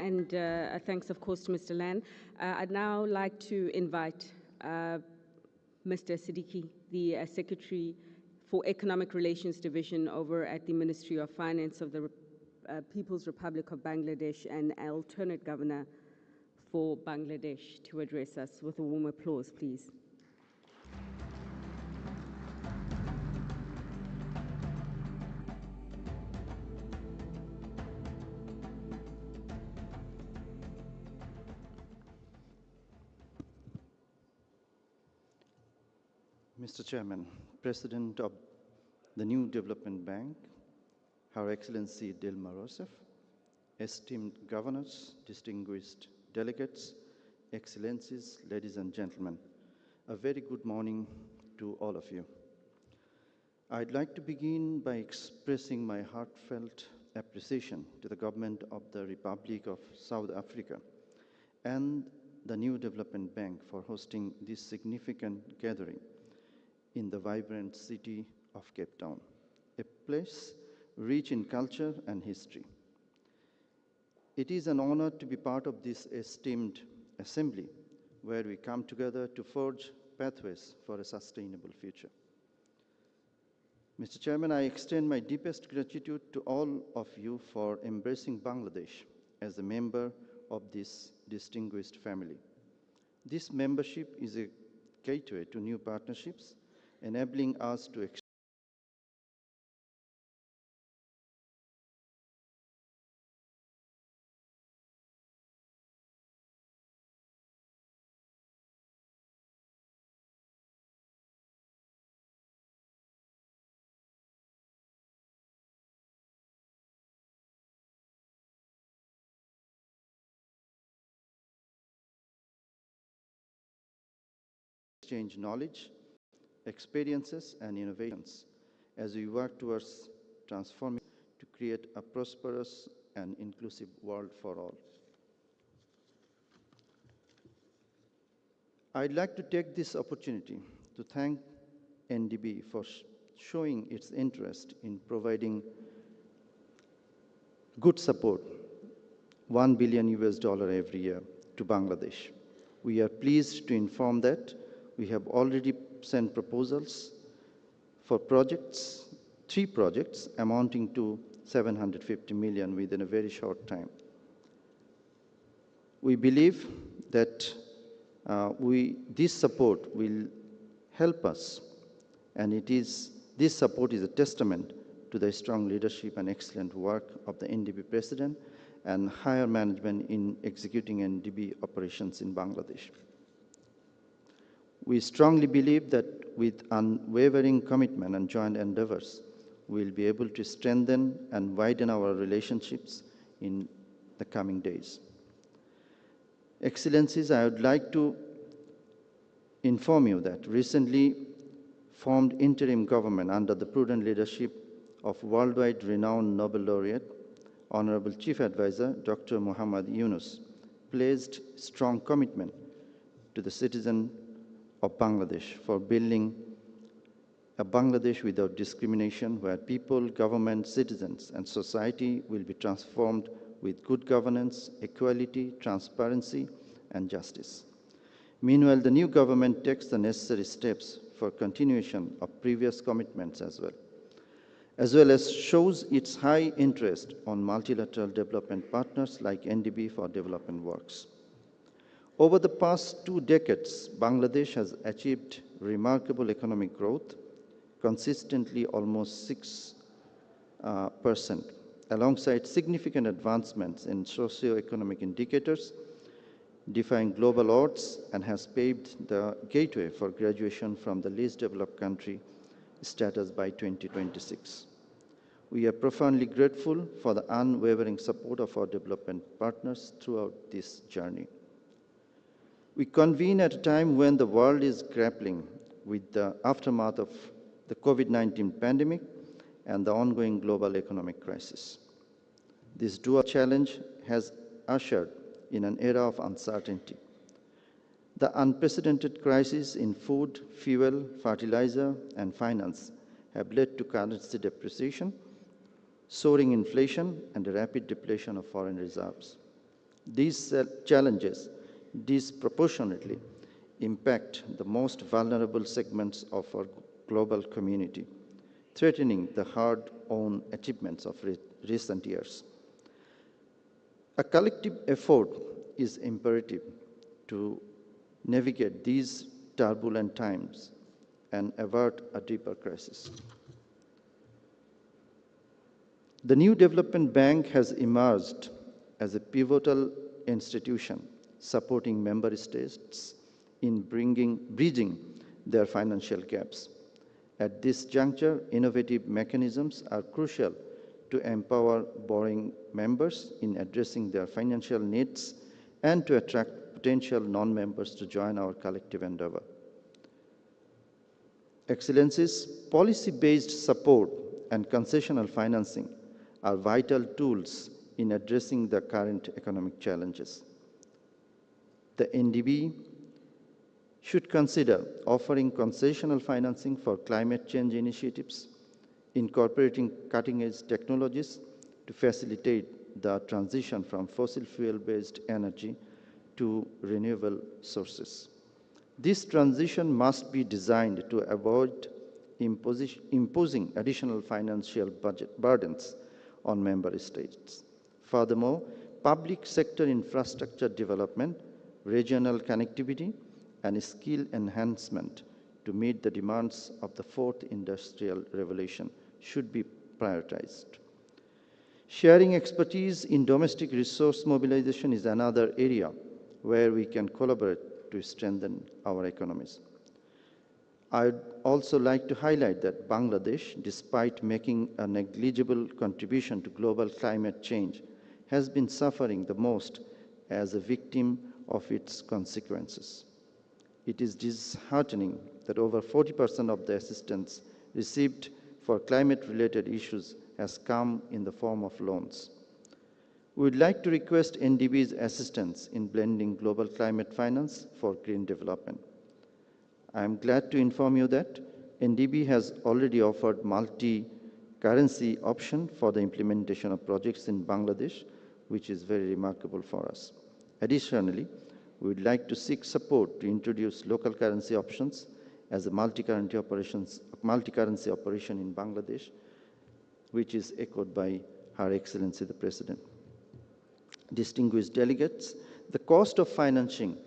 and thanks, of course, to Mr. Lan. I'd now like to invite Mr. Siddiqui, the Secretary for Economic Relations Division over at the Ministry of Finance of the People's Republic of Bangladesh and alternate governor for Bangladesh, to address us with a warm applause, please. Mr. Chairman, President of the New Development Bank, Her Excellency Dilma Rousseff, esteemed governors, distinguished delegates, excellencies, ladies and gentlemen, a very good morning to all of you. I'd like to begin by expressing my heartfelt appreciation to the government of the Republic of South Africa and the New Development Bank for hosting this significant gathering in the vibrant city of Cape Town, a place rich in culture and history. It is an honor to be part of this esteemed assembly where we come together to forge pathways for a sustainable future. Mr. Chairman, I extend my deepest gratitude to all of you for embracing Bangladesh as a member of this distinguished family. This membership is a gateway to new partnerships, enabling us to exchange knowledge, experiences, and innovations as we work towards transforming to create a prosperous and inclusive world for all. I'd like to take this opportunity to thank NDB for showing its interest in providing good support, $1 billion every year to Bangladesh. We are pleased to inform that we have already sent proposals for projects, 3 projects amounting to $750 million within a very short time. We believe that this support will help us, and this support is a testament to the strong leadership and excellent work of the NDB President and higher management in executing NDB operations in Bangladesh. We strongly believe that with unwavering commitment and joint endeavors, we'll be able to strengthen and widen our relationships in the coming days. Excellencies, I would like to inform you that recently formed interim government under the prudent leadership of worldwide renowned Nobel laureate, Honorable Chief Advisor Dr. Muhammad Yunus, placed strong commitment to the citizen of Bangladesh for building a Bangladesh without discrimination, where people, government, citizens, and society will be transformed with good governance, equality, transparency, and justice. Meanwhile, the new government takes the necessary steps for continuation of previous commitments as well as shows its high interest on multilateral development partners like NDB for development works. Over the past 2 decades, Bangladesh has achieved remarkable economic growth, consistently almost 6%, alongside significant advancements in socio-economic indicators, defying global odds, and has paved the gateway for graduation from the least developed country status by 2026. We are profoundly grateful for the unwavering support of our development partners throughout this journey. We convene at a time when the world is grappling with the aftermath of the COVID-19 pandemic and the ongoing global economic crisis. This dual challenge has ushered in an era of uncertainty. The unprecedented crises in food, fuel, fertilizer, and finance have led to currency depreciation, soaring inflation, and a rapid depletion of foreign reserves. These challenges disproportionately impact the most vulnerable segments of our global community, threatening the hard-won achievements of recent years. A collective effort is imperative to navigate these turbulent times and avert a deeper crisis. The new development bank has emerged as a pivotal institution supporting member states in bridging their financial gaps. At this juncture, innovative mechanisms are crucial to empower borrowing members in addressing their financial needs and to attract potential non-members to join our collective endeavor. Excellencies, policy-based support and concessional financing are vital tools in addressing the current economic challenges. The NDB should consider offering concessional financing for climate change initiatives, incorporating cutting-edge technologies to facilitate the transition from fossil fuel-based energy to renewable sources. This transition must be designed to avoid imposing additional financial budget burdens on member states. Furthermore, public sector infrastructure development, regional connectivity, and skill enhancement to meet the demands of the fourth industrial revolution should be prioritized. Sharing expertise in domestic resource mobilization is another area where we can collaborate to strengthen our economies. I'd also like to highlight that Bangladesh, despite making a negligible contribution to global climate change, has been suffering the most as a victim of its consequences. It is disheartening that over 40% of the assistance received for climate-related issues has come in the form of loans. We would like to request NDB's assistance in blending global climate finance for green development. I am glad to inform you that NDB has already offered multi-currency option for the implementation of projects in Bangladesh, which is very remarkable for us. Additionally, we would like to seek support to introduce local currency options as a multi-currency operation in Bangladesh, which is echoed by Her Excellency the President. Distinguished delegates, the cost of financing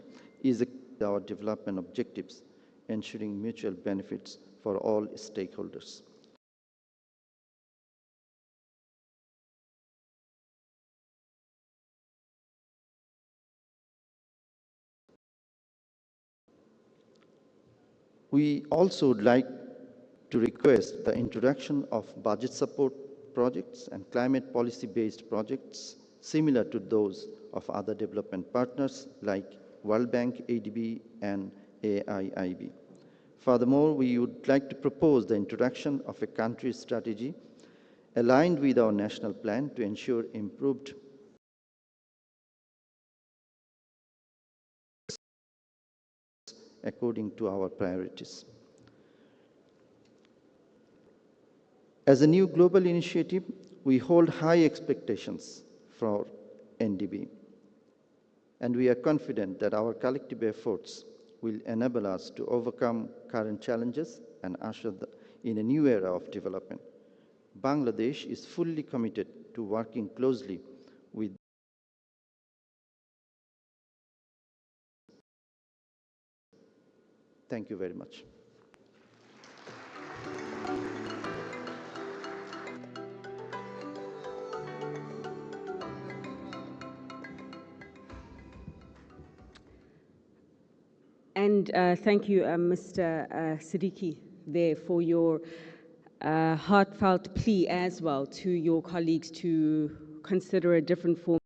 is our development objectives, ensuring mutual benefits for all stakeholders. We also would like to request the introduction of budget support projects and climate policy-based projects similar to those of other development partners like World Bank, ADB, and AIIB. Furthermore, we would like to propose the introduction of a country strategy aligned with our national plan to ensure improved according to our priorities. As a new global initiative, we hold high expectations for NDB, and we are confident that our collective efforts will enable us to overcome current challenges and usher in a new era of development. Bangladesh is fully committed to working closely with Thank you very much. And thank you, Mr. Siddiqui, there for your heartfelt plea as well to your colleagues to consider a different form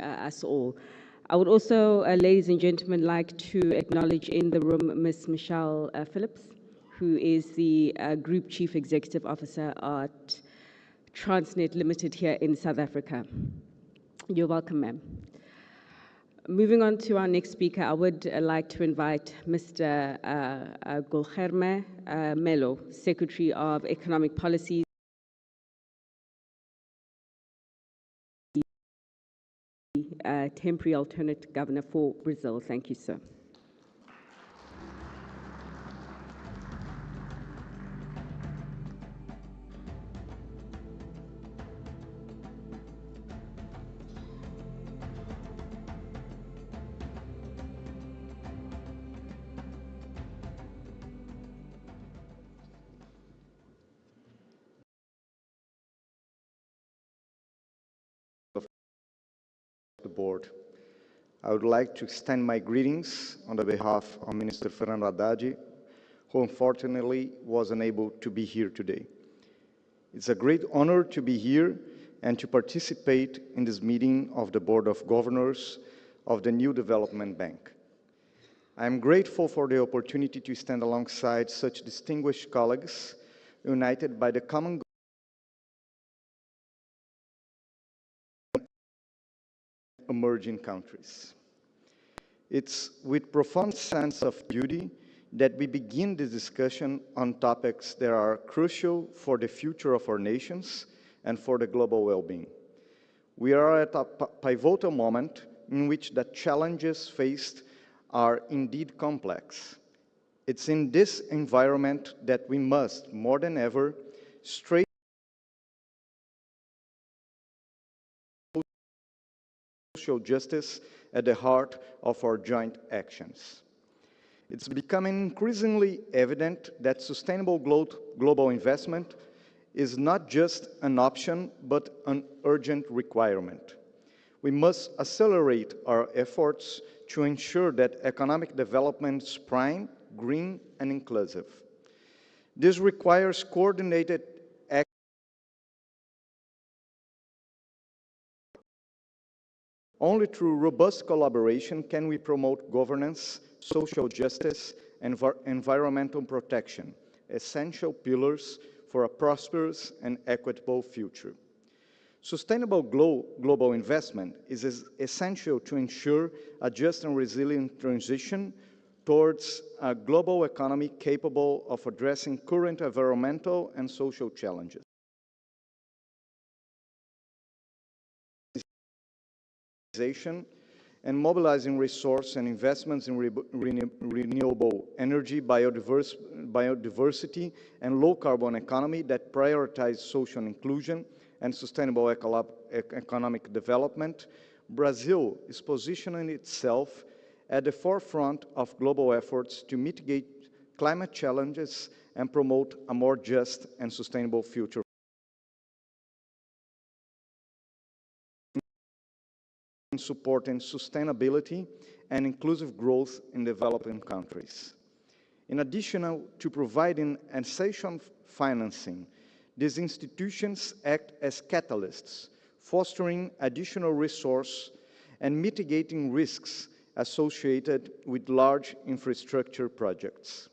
us all. I would also, ladies and gentlemen, like to acknowledge in the room Ms. Michelle Phillips, who is the Group Chief Executive Officer at Transnet Limited here in South Africa. You're welcome, ma'am. Moving on to our next speaker, I would like to invite Mr. Gulherme Melo, Secretary of Economic Policy temporary alternate governor for Brazil. Thank you, sir. The board. I would like to extend my greetings on the behalf of Minister Fernando Haddad, who unfortunately was unable to be here today. It's a great honor to be here and to participate in this meeting of the Board of Governors of the New Development Bank. I am grateful for the opportunity to stand alongside such distinguished colleagues, united by the common emerging countries. It's with profound sense of duty that we begin this discussion on topics that are crucial for the future of our nations and for the global well-being. We are at a pivotal moment in which the challenges faced are indeed complex. It's in this environment that we must, more than ever, straighten social justice at the heart of our joint actions. It's becoming increasingly evident that sustainable global investment is not just an option, but an urgent requirement. We must accelerate our efforts to ensure that economic development is prime, green, and inclusive. This requires coordinated action. Only through robust collaboration can we promote governance, social justice, and environmental protection, essential pillars for a prosperous and equitable future. Sustainable global investment is essential to ensure a just and resilient transition towards a global economy capable of addressing current environmental and social challenges. And mobilizing resource and investments in renewable energy, biodiversity, and low-carbon economy that prioritize social inclusion and sustainable economic development, Brazil is positioning itself at the forefront of global efforts to mitigate climate challenges and promote a more just and sustainable future. Supporting sustainability and inclusive growth in developing countries. In addition to providing essential financing, these institutions act as catalysts, fostering additional resource and mitigating risks associated with large infrastructure projects.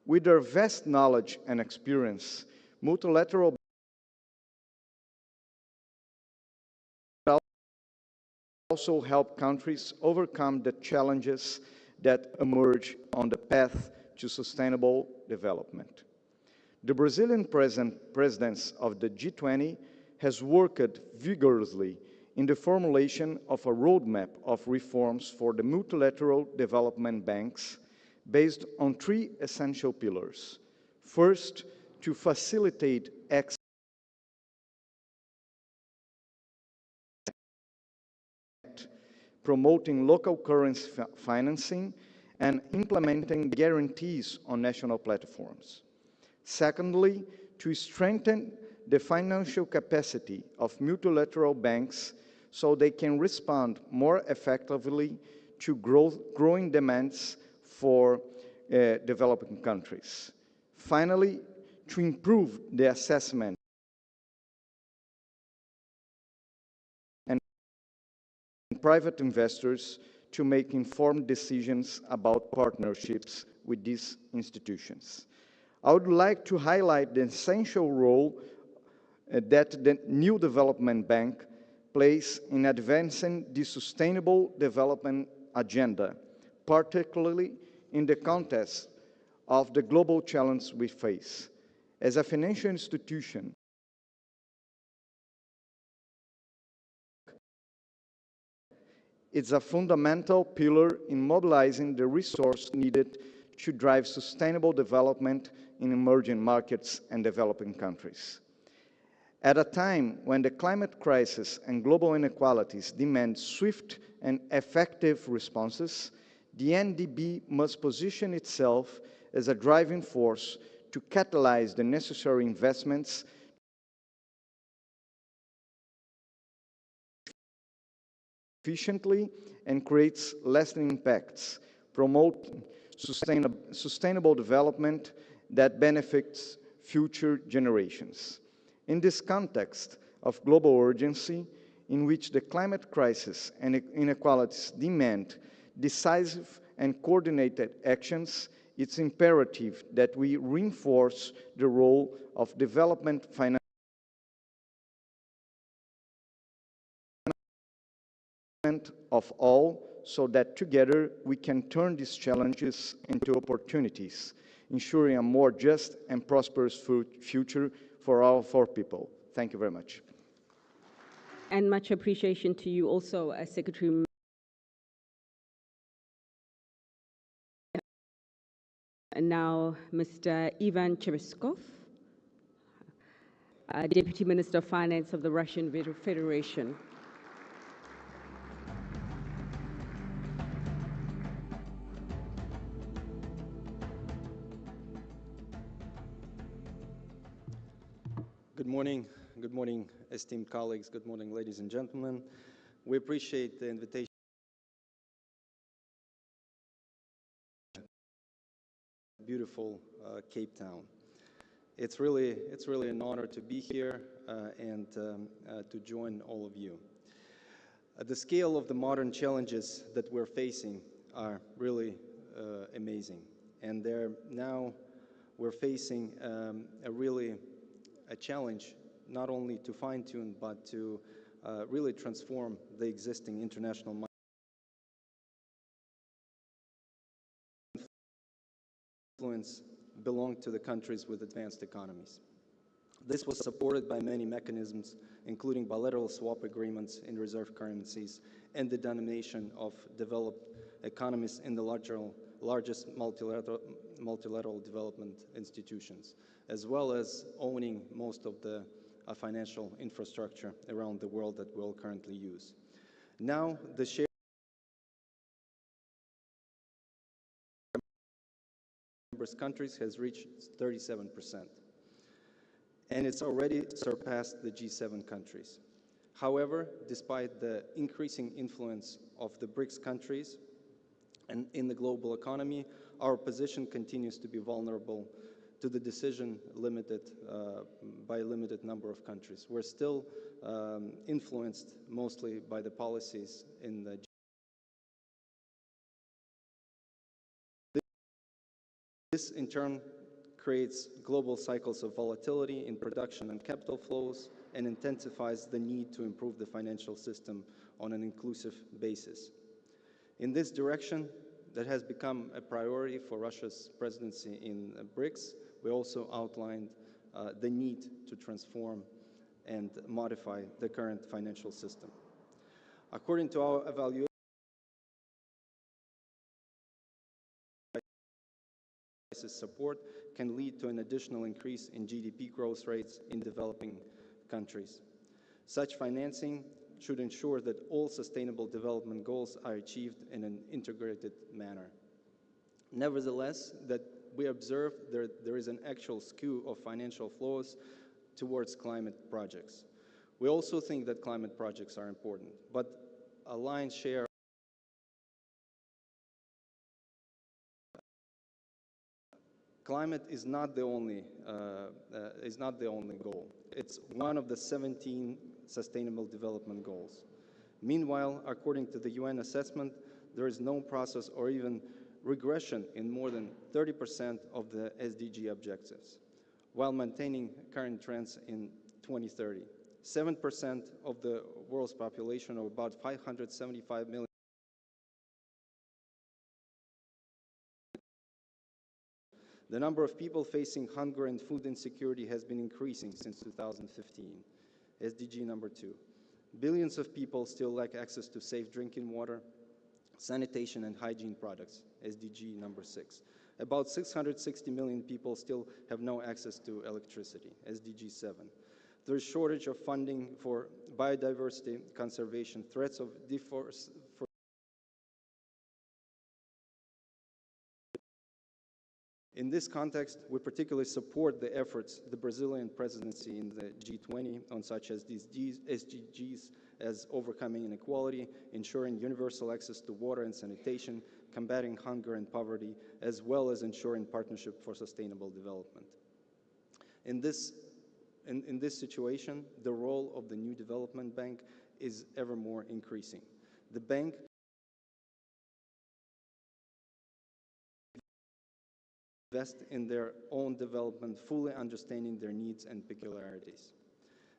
With their vast knowledge and experience, multilateral also help countries overcome the challenges that emerge on the path to sustainable development. The Brazilian presidency of the G20 has worked vigorously in the formulation of a roadmap of reforms for the multilateral development banks based on three essential pillars. First, to facilitate access promoting local currency financing, and implementing guarantees on national platforms. Secondly, to strengthen the financial capacity of multilateral banks so they can respond more effectively to growing demands for developing countries. Finally, to improve the assessment private investors to make informed decisions about partnerships with these institutions. I would like to highlight the essential role that the New Development Bank plays in advancing the Sustainable Development Agenda, particularly in the context of the global challenge we face. As a financial institution, It's a fundamental pillar in mobilizing the resource needed to drive sustainable development in emerging markets and developing countries. At a time when the climate crisis and global inequalities demand swift and effective responses, the NDB must position itself as a driving force to catalyze the necessary investments efficiently and creates lasting impacts, promote sustainable development that benefits future generations. In this context of global urgency, in which the climate crisis and inequalities demand decisive and coordinated actions, it's imperative that we reinforce the role of development finance of all, so that together we can turn these challenges into opportunities, ensuring a more just and prosperous future for all of our people. Thank you very much. And much appreciation to you also, Secretary. And now, Mr. Ivan Chereskov, Deputy Minister of Finance of the Russian Federation. Good morning, esteemed colleagues. Good morning, ladies and gentlemen. We appreciate the invitation. Beautiful Cape Town. It's really an honor to be here and to join all of you. The scale of the modern challenges that we're facing are really amazing, and we're facing a challenge not only to fine-tune but to really transform the existing international influence belong to the countries with advanced economies. This was supported by many mechanisms, including bilateral swap agreements in reserve currencies and the denomination of developed economies in the largest multilateral development institutions, as well as owning most of the financial infrastructure around the world that we'll currently use. Now, the share countries has reached 37%, and it's already surpassed the G7 countries. However, despite the increasing influence of the BRICS countries and in the global economy, our position continues to be vulnerable to the decision by a limited number of countries. We're still influenced mostly by the policies in the This, in turn, creates global cycles of volatility in production and capital flows and intensifies the need to improve the financial system on an inclusive basis. In this direction, that has become a priority for Russia's presidency in BRICS, we also outlined the need to transform and modify the current financial system. According to our evaluation, support can lead to an additional increase in GDP growth rates in developing countries. Such financing should ensure that all sustainable development goals are achieved in an integrated manner. Nevertheless, that we observe there is an actual skew of financial flows towards climate projects. We also think that climate projects are important, but a lion's share climate is not the only goal. It's one of the 17 Sustainable Development Goals. Meanwhile, according to the UN assessment, there is no process or even regression in more than 30% of the SDG objectives, while maintaining current trends in 2030. 7% of the world's population, or about 575 million, the number of people facing hunger and food insecurity has been increasing since 2015, SDG number 2. Billions of people still lack access to safe drinking water, sanitation, and hygiene products, SDG number 6. About 660 million people still have no access to electricity, SDG 7. There is shortage of funding for biodiversity conservation, threats of deforestation. In this context, we particularly support the efforts the Brazilian presidency in the G20 on such as these SDGs as overcoming inequality, ensuring universal access to water and sanitation, combating hunger and poverty, as well as ensuring partnership for sustainable development. In this situation, the role of the new development bank is ever more increasing. The bank invest in their own development, fully understanding their needs and peculiarities.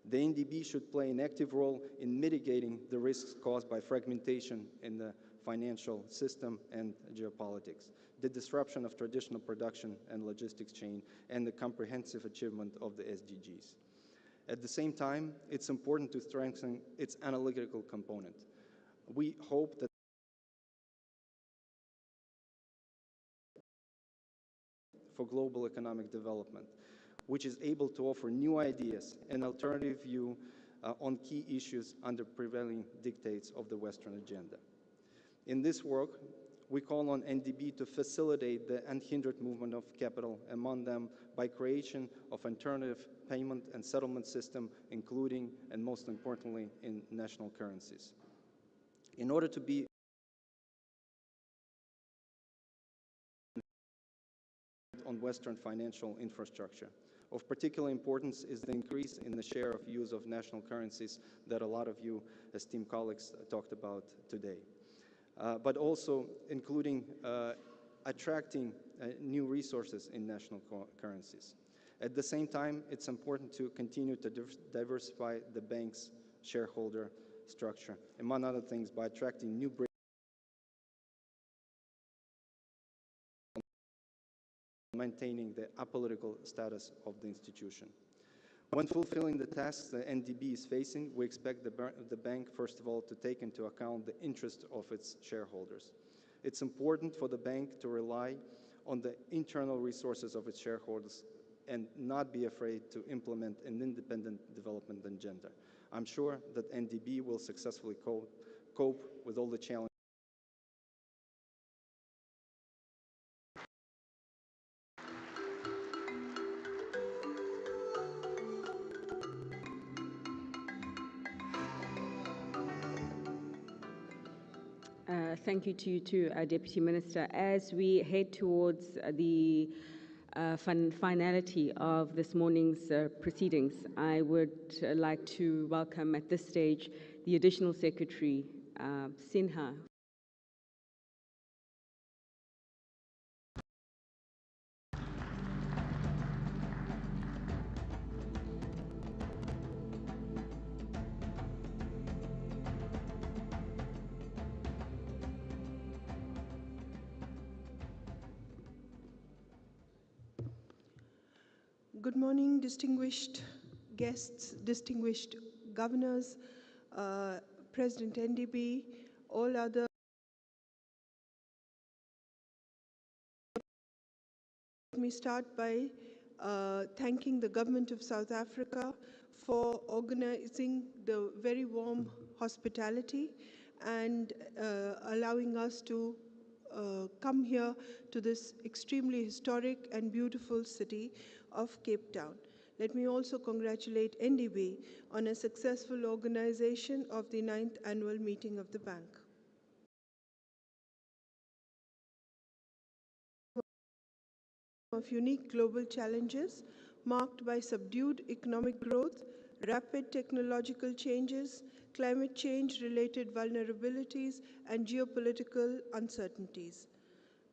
The NDB should play an active role in mitigating the risks caused by fragmentation in the financial system and geopolitics, the disruption of traditional production and logistics chain, and the comprehensive achievement of the SDGs. At the same time, it's important to strengthen its analytical component. We hope that for global economic development, which is able to offer new ideas and alternative view on key issues under prevailing dictates of the Western agenda. In this work, we call on NDB to facilitate the unhindered movement of capital among them by creation of alternative payment and settlement system, including, and most importantly, in national currencies. In order to be on Western financial infrastructure. Of particular importance is the increase in the share of use of national currencies that a lot of you, esteemed colleagues, talked about today. But also including attracting new resources in national currencies. At the same time, it's important to continue to diversify the bank's shareholder structure, among other things, by attracting new maintaining the apolitical status of the institution. When fulfilling the tasks the NDB is facing, we expect the bank, first of all, to take into account the interest of its shareholders. It's important for the bank to rely on the internal resources of its shareholders and not be afraid to implement an independent development agenda. I'm sure that NDB will successfully cope with all the challenges. Thank you to you too, Deputy Minister. As we head towards the finality of this morning's proceedings, I would like to welcome at this stage the Additional Secretary, Sinha. Good morning, distinguished guests, distinguished governors, President NDB, all other. Let me start by thanking the government of South Africa for organizing the very warm hospitality and allowing us to come here to this extremely historic and beautiful city of Cape Town. Let me also congratulate NDB on a successful organization of the 9th annual meeting of the bank. Of unique global challenges marked by subdued economic growth, rapid technological changes, climate change-related vulnerabilities, and geopolitical uncertainties.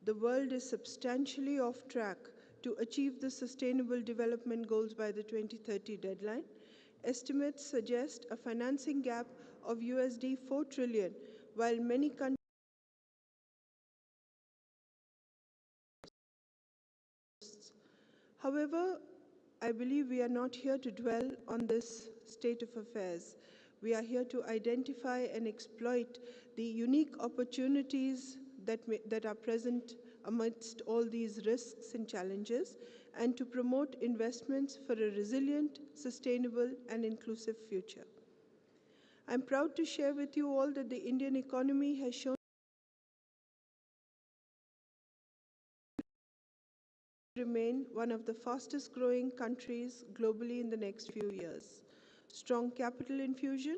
The world is substantially off track to achieve the Sustainable Development Goals by the 2030 deadline. Estimates suggest a financing gap of USD 4 trillion, while many countries. However, I believe we are not here to dwell on this state of affairs, We are here to identify and exploit the unique opportunities that are present amidst all these risks and challenges, and to promote investments for a resilient, sustainable, and inclusive future. I'm proud to share with you all that the Indian economy has shown to remain one of the fastest growing countries globally in the next few years. Strong capital infusion,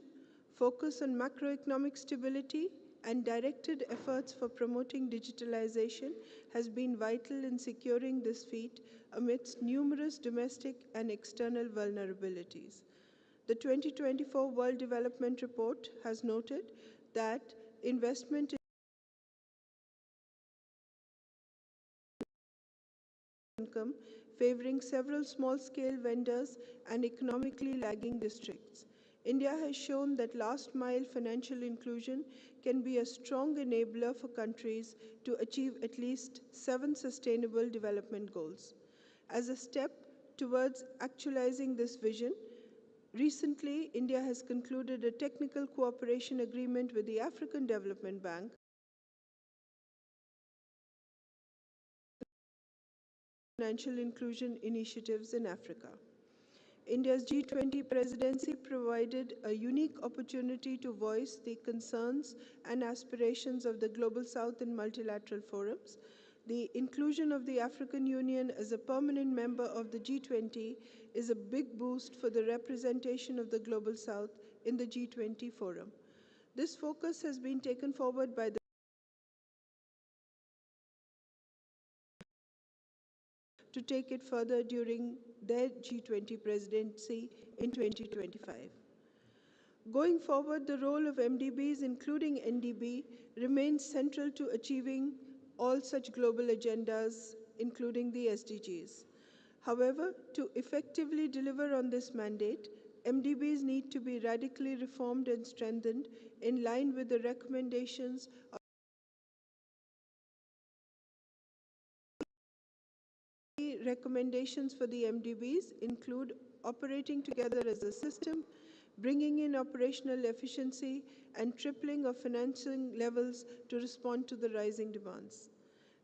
focus on macroeconomic stability, and directed efforts for promoting digitalization has been vital in securing this feat amidst numerous domestic and external vulnerabilities. The 2024 World Development Report has noted that investment income favoring several small-scale vendors and economically lagging districts. India has shown that last-mile financial inclusion can be a strong enabler for countries to achieve at least 7 sustainable development goals. As a step towards actualizing this vision, recently, India has concluded a technical cooperation agreement with the African Development Bank financial inclusion initiatives in Africa. India's G20 presidency provided a unique opportunity to voice the concerns and aspirations of the Global South in multilateral forums. The inclusion of the African Union as a permanent member of the G20 is a big boost for the representation of the Global South in the G20 forum. This focus has been taken forward by the to take it further during their G20 presidency in 2025. Going forward, the role of MDBs, including NDB, remains central to achieving all such global agendas, including the SDGs. However, to effectively deliver on this mandate, MDBs need to be radically reformed and strengthened in line with the recommendations of recommendations for the MDBs include operating together as a system, bringing in operational efficiency, and tripling of financing levels to respond to the rising demands.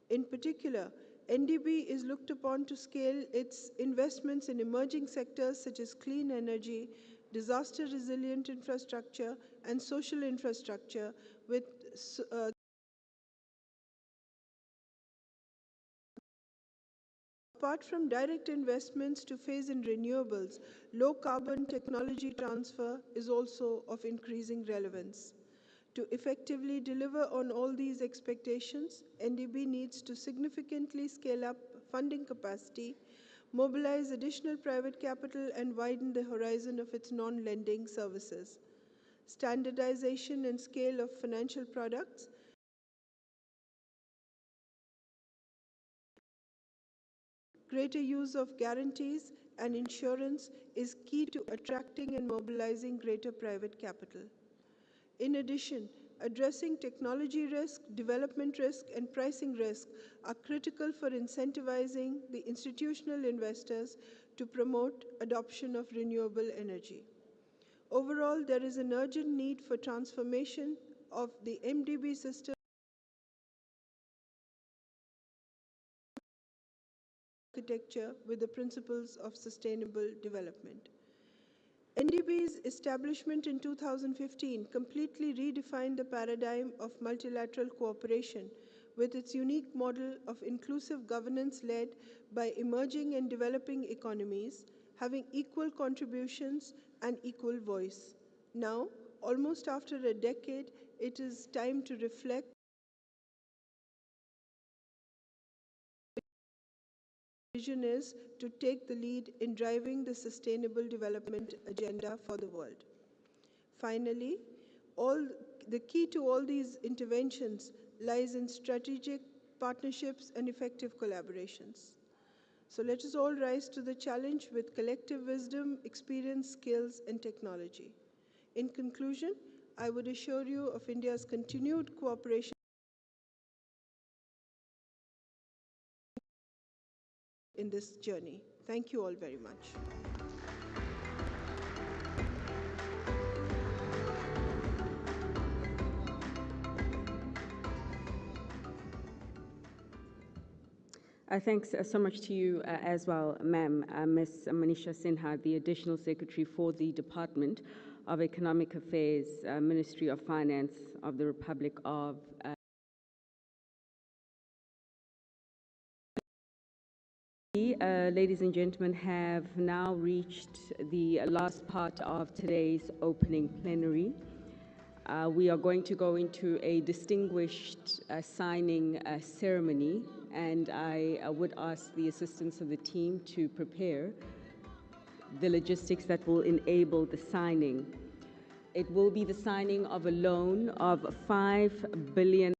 In particular, NDB is looked upon to scale its investments in emerging sectors such as clean energy, disaster-resilient infrastructure, and social infrastructure with apart from direct investments to phase in renewables, low-carbon technology transfer is also of increasing relevance. To effectively deliver on all these expectations, NDB needs to significantly scale up funding capacity, mobilize additional private capital, and widen the horizon of its non-lending services. Standardization and scale of financial products, greater use of guarantees and insurance is key to attracting and mobilizing greater private capital. In addition, addressing technology risk, development risk, and pricing risk are critical for incentivizing the institutional investors to promote adoption of renewable energy. Overall, there is an urgent need for transformation of the MDB system architecture with the principles of sustainable development. NDB's establishment in 2015 completely redefined the paradigm of multilateral cooperation with its unique model of inclusive governance led by emerging and developing economies, having equal contributions and equal voice. Now, almost after a decade, it is time to reflect vision is to take the lead in driving the sustainable development agenda for the world. Finally, the key to all these interventions lies in strategic partnerships and effective collaborations. So let us all rise to the challenge with collective wisdom, experience, skills, and technology. In conclusion, I would assure you of India's continued cooperation in this journey. Thank you all very much. Thanks so much to you as well, ma'am. Ms. Manisha Sinha, the Additional Secretary for the Department of Economic Affairs, Ministry of Finance of the Republic of ladies and gentlemen, have now reached the last part of today's opening plenary. We are going to go into a distinguished signing ceremony, and I would ask the assistance of the team to prepare the logistics that will enable the signing. It will be the signing of a loan of 5 billion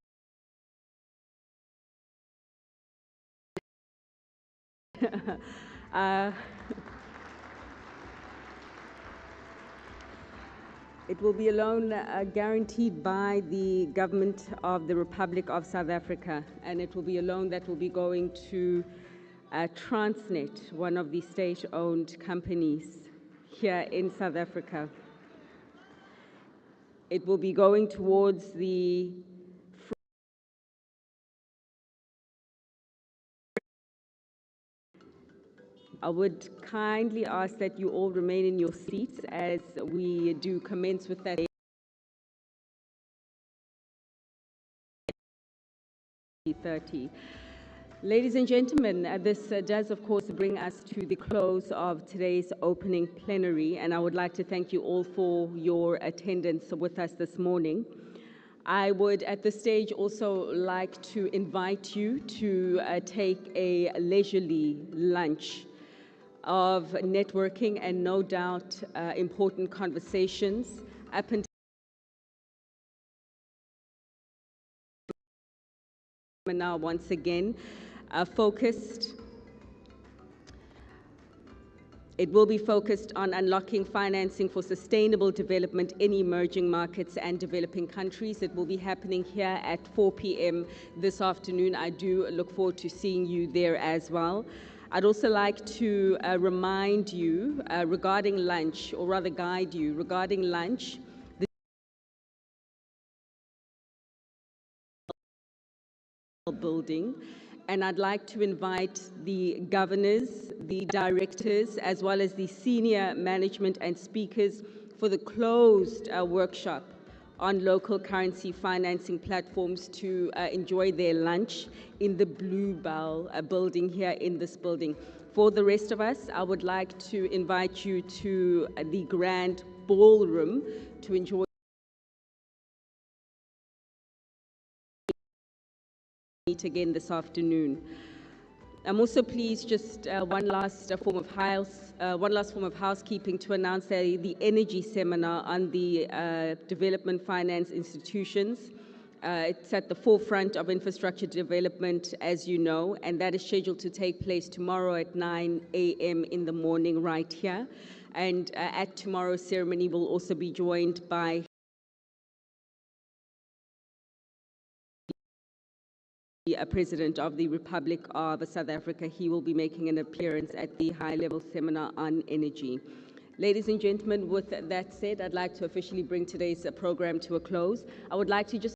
It will be a loan guaranteed by the government of the Republic of South Africa, and it will be a loan that will be going to Transnet, one of the state-owned companies here in South Africa. It will be going towards the I would kindly ask that you all remain in your seats as we do commence with that 30. Ladies and gentlemen, this does of course bring us to the close of today's opening plenary, and I would like to thank you all for your attendance with us this morning. I would at this stage also like to invite you to take a leisurely lunch of networking and no doubt important conversations up until now once again focused. It will be focused on unlocking financing for sustainable development in emerging markets and developing countries. It will be happening here at 4 p.m. this afternoon. I do look forward to seeing you there as well. I'd also like to remind you regarding lunch, or rather guide you regarding lunch. The building, and I'd like to invite the governors, the directors, as well as the senior management and speakers for the closed workshop on local currency financing platforms to enjoy their lunch in the Bluebell building here in this building. For the rest of us, I would like to invite you to the grand ballroom to enjoy meet again this afternoon. I'm also pleased, just one last form of housekeeping, to announce that the energy seminar on the development finance institutions. It's at the forefront of infrastructure development, as you know, and that is scheduled to take place tomorrow at 9 a.m. in the morning right here. And at tomorrow's ceremony, we'll also be joined by President of the Republic of South Africa. He will be making an appearance at the high-level seminar on energy. Ladies and gentlemen, with that said, I'd like to officially bring today's program to a close. I would like to just